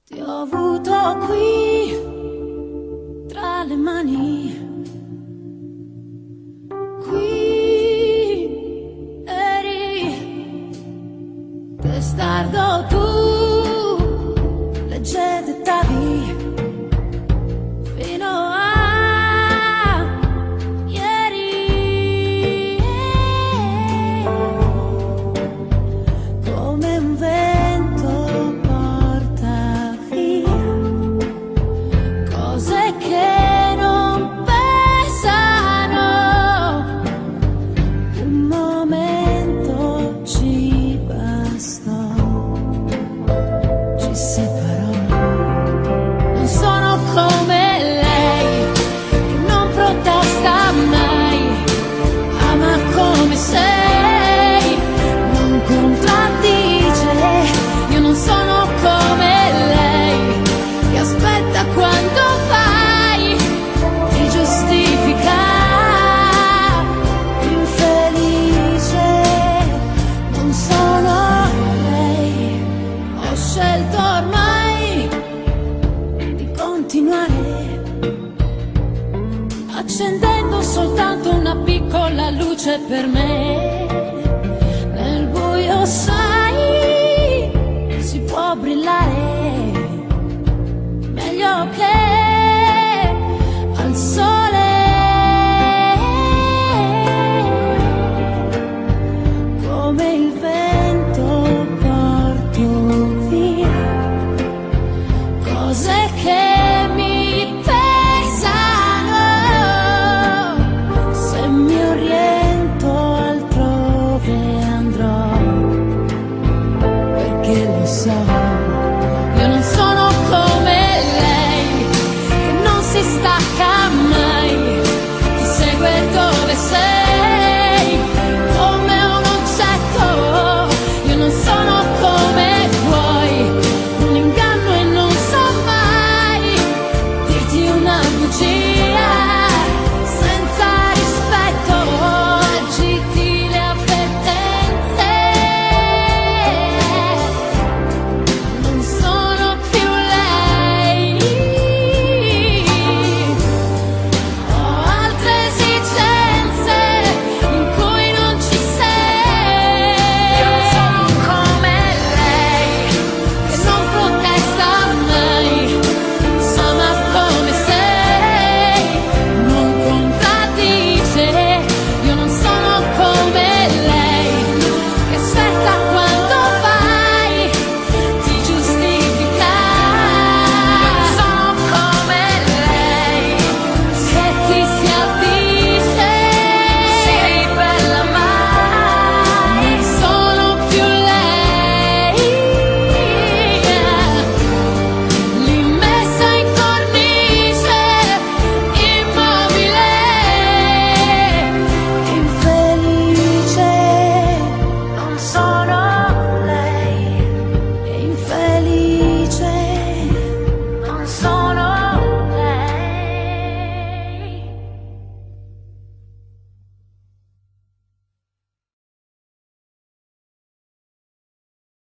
Ti ho avuto qui tra le mani, qui eri testardo tu, legge dettavi fino a ieri, come un vento porta via cose che non pesano, un momento ci bastò, ci separò. Non sono come lei, che non protesta mai, ama come sei, non contraddice. Io non sono come lei, che aspetta quando vai, ti giustifica, infelice. Non sono lei, ho scelto ormai di continuare, accendendo soltanto una piccola luce per me.